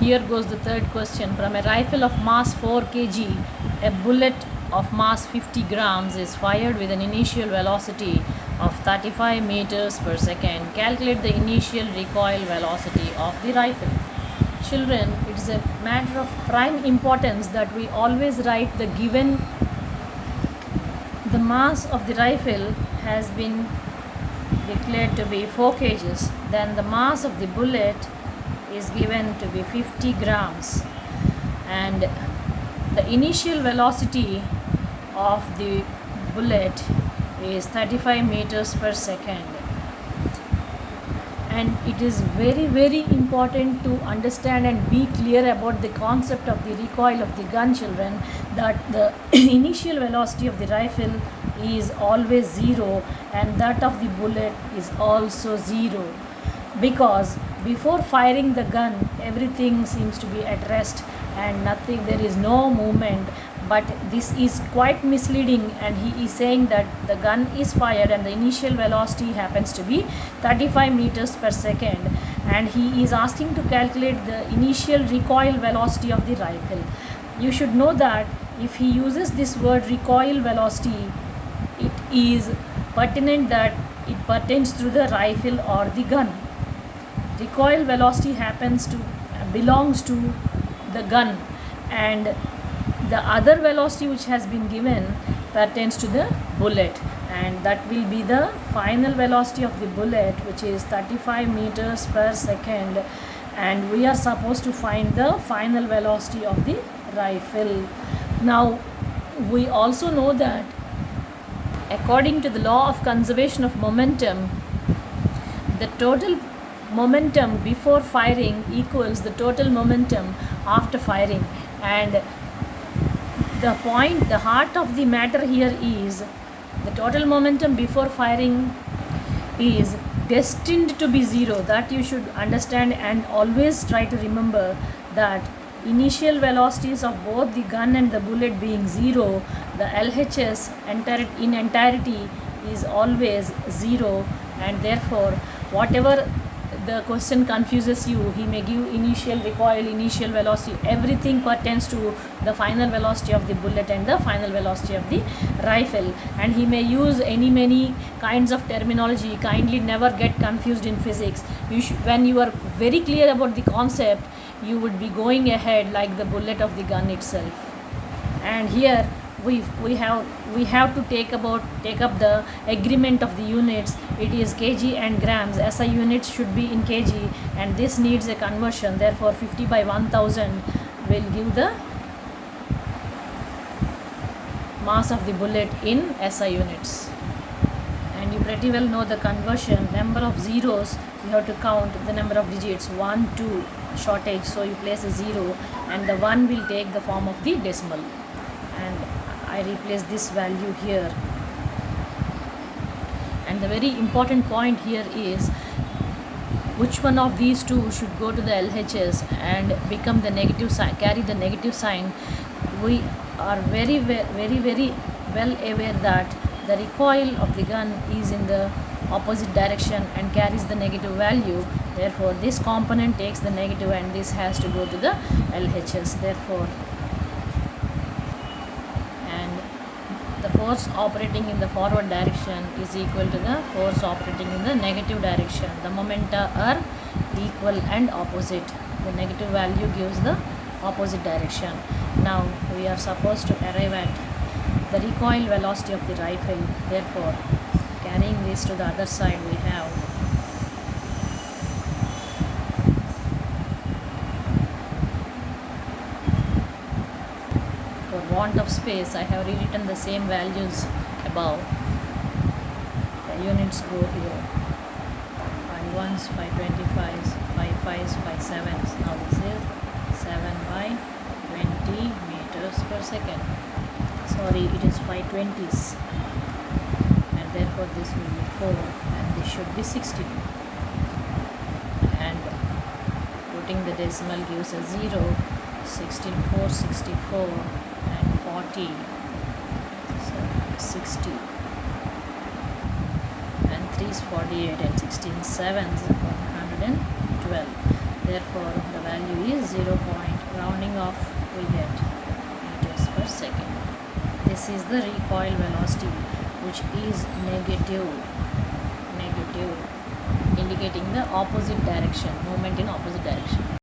Here goes the third question. From a rifle of mass 4 kg, a bullet of mass 50 grams is fired with an initial velocity of 35 meters per second. Calculate the initial recoil velocity of the rifle. Children, it is a matter of prime importance that we always write the given. The mass of the rifle has been declared to be 4 kgs. Then the mass of the bullet is given to be 50 grams, and the initial velocity of the bullet is 35 meters per second. And it is very important to understand and be clear about the concept of the recoil of the gun, children, that the initial velocity of the rifle is always 0 and that of the bullet is also 0, because before firing the gun everything seems to be at rest and nothing, there is no movement. But this is quite misleading, and he is saying that the gun is fired and the initial velocity happens to be 35 meters per second, and he is asking to calculate the initial recoil velocity of the rifle. You should know that if he uses this word recoil velocity, it is pertinent that it pertains to the rifle or the gun. Recoil velocity belongs to the gun, and the other velocity which has been given pertains to the bullet, and that will be the final velocity of the bullet, which is 35 meters per second, and we are supposed to find the final velocity of the rifle. Now we also know that according to the law of conservation of momentum, the total momentum before firing equals the total momentum after firing, and the heart of the matter here is the total momentum before firing is destined to be 0. That you should understand, and always try to remember that initial velocities of both the gun and the bullet being 0, the LHS in entirety is always 0, and therefore whatever the question confuses you, he may give initial recoil, initial velocity, everything pertains to the final velocity of the bullet and the final velocity of the rifle, and he may use many kinds of terminology. Kindly never get confused in physics. When you are very clear about the concept, you would be going ahead like the bullet of the gun itself. And here we have to take up the agreement of the units. It is kg and grams. SI units should be in kg, and this needs a conversion. Therefore 50 by 1000 will give the mass of the bullet in SI units. And you pretty well know the conversion. Number of zeros, you have to count the number of digits, 1 2 shortage, so you place a 0 and the 1 will take the form of the decimal, and I replace this value here. And the very important point here is which one of these two should go to the LHS and become the negative sign, carry the negative sign. We are very well aware that the recoil of the gun is in the opposite direction and carries the negative value. Therefore this component takes the negative and this has to go to the LHS. Therefore, the force operating in the forward direction is equal to the force operating in the negative direction. The momenta are equal and opposite. The negative value gives the opposite direction. Now we are supposed to arrive at the recoil velocity of the rifle. Therefore, carrying this to the other side, we have want of space, I have rewritten the same values above. The units go here: 5 1s, 5 25s, 5 5s, 5 7s. Now this is 7 by 20 meters per second. Sorry, it is 5 20s, and therefore this will be 4 and this should be 60. And putting the decimal gives a 0, 16 4 64 and 40, so 60 and 3 is 48 and 16 7s 112. Therefore the value is 0 point, rounding off, we get meters per second. This is the recoil velocity, which is negative, indicating the opposite direction, movement in opposite direction.